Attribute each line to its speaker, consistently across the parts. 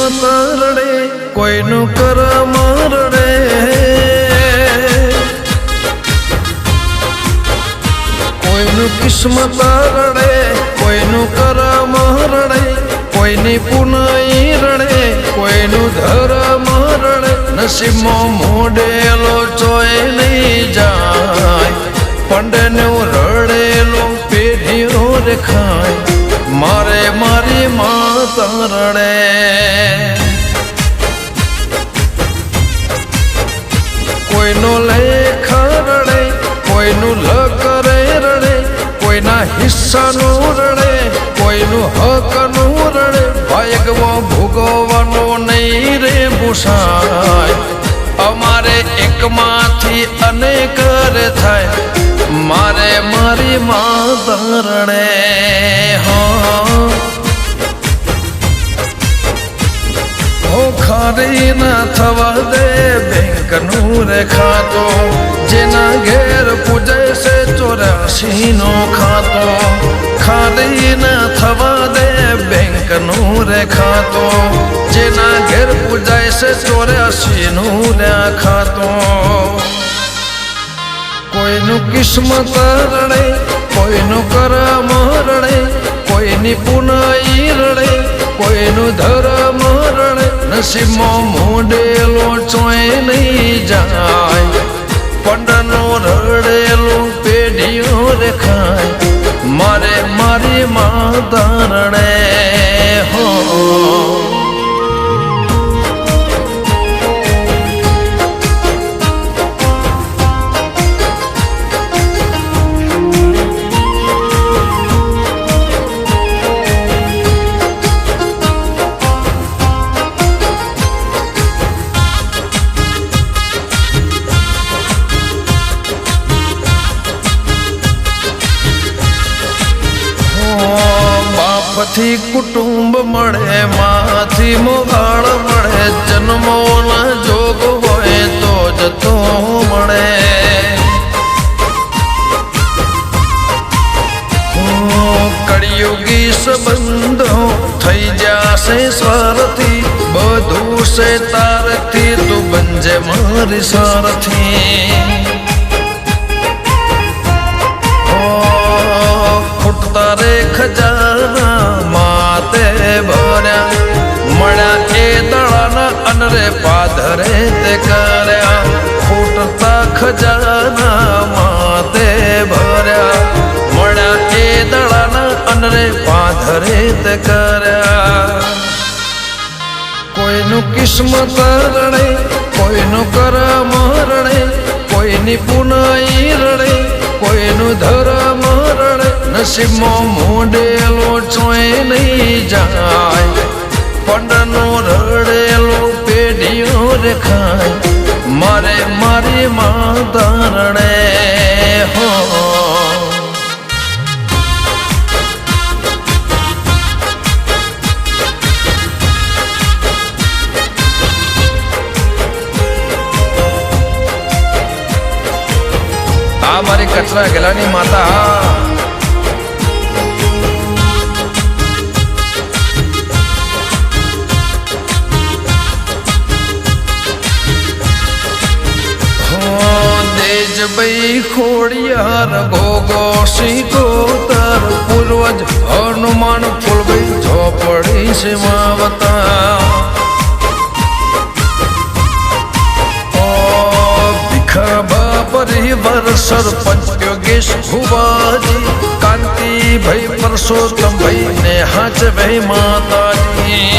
Speaker 1: કિસ્મત રડે, કોઈનું કરમ રડે, કોઈનું કિસ્મત રડે, કોઈનું કરમ રડે, કોઈની પુનઈ રડે, કોઈનું ધર્મ રડે. નસીબમાં મોડેલો ચોય નહીં જાય, પંડનું રડેલું પેઢીઓ દેખાય. મારે મારી માતા રડે, કોઈનો લેખ રડે, કોઈનું લકરે રડે, કોઈના હિસ્સાનું રડે, કોઈનું હકનું રડે. ભાગ્યમાં ભોગવવાનો નહીં રે ભૂષાય, અમારે એકમાંથી અનેક થાય. મારે મારી માતા રડે. હો ખારી ના થવા દે બેંકનું રે ખાતો, જેના ઘેર પૂજે છે 84 નો ખાતો. ખારી ના થવા દે બેંકનું રે ખાતો, જેના ઘેર પૂજાય છે 84 નું રે ખાતો. કોઈનું કિસ્મત રડે, કોઈનું કરમ રડે, કોઈની પુનઈ રડે, કોઈનું ધર્મ રડે. નસીબમાં મોડેલો ચોય નહીં જાય, પંડનો રડેલું પેઢીઓ દેખાય. મારે મારી માતા રડે. હો થી કુટુંબ મળે, માથી મોગાળ મળે, જન્મોના જોગ હોય તો જતો મળે. કળિયુગી સંબંધો થઈ જશે સ્વાર્થી, બધું છે તારથી, તું બનજે મારી સારથી. ખૂટતા રે ખજાના માતે ભર્યા, મળ્યા એ દળાના અનરે પાધરે તે કર્યા. ખૂટતા ખજાના માતે ભર્યા, મળ્યા એ દળાના અનરે પાધરે તે કર્યા. કોઈનું કિસ્મત રડે, કોઈનું કરમ રડે, કોઈની પુનઈ રડે, કોઈનું ધર્મ રડે. નસીબમાં મોડેલો ચોય નહીં જાય, પંડનું રડેલું પેઢીઓ દેખાય. મારે મારી માતા રડે. હો આ મારી કચરા ગેલાની માતા. દેજભાઈ ખોડિયાર ભોગો શીખોતર, પૂર્વજ હનુમાન ફૂલભાઈ ઝોપડી છે માવતા. પરિવાર સરપંચ યોગેશ ભુવાજી, કાંતિભાઈ પરસોત્તમભાઈ ને હાજભાઈ માતાજી.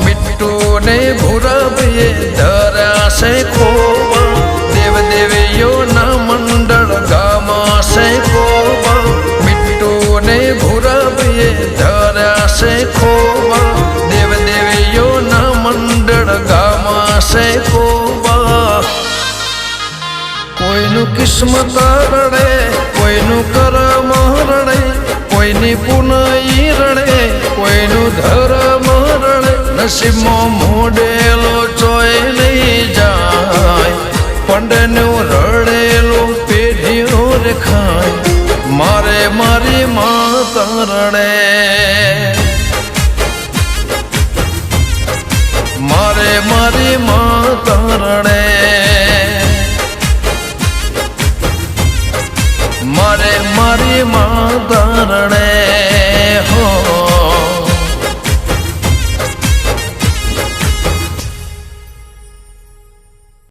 Speaker 1: બિટ્ટુ ને ભૂરાભાઈએ ધર્યા છે ખોવા, દેવદેવીઓના મંડળ ગામાં છે ખોવા. બિટ્ટુ ને ભૂરાભાઈએ ધર્યા છે ખોવા, દેવદેવીઓના મંડળ ગામાં છે ખોવા. કોઈનું કિસ્મત રડે, કોઈનું કરમ રડે, કોઈની પુનઈ રડે, કોઈનું ધર્મ રડે. નસીબમાં મોડેલો ચોય નહીં જાય, પંડનું રડેલું પેઢીઓ દેખાય. મારે મારી માં તરડે મારે મારી માં તરડે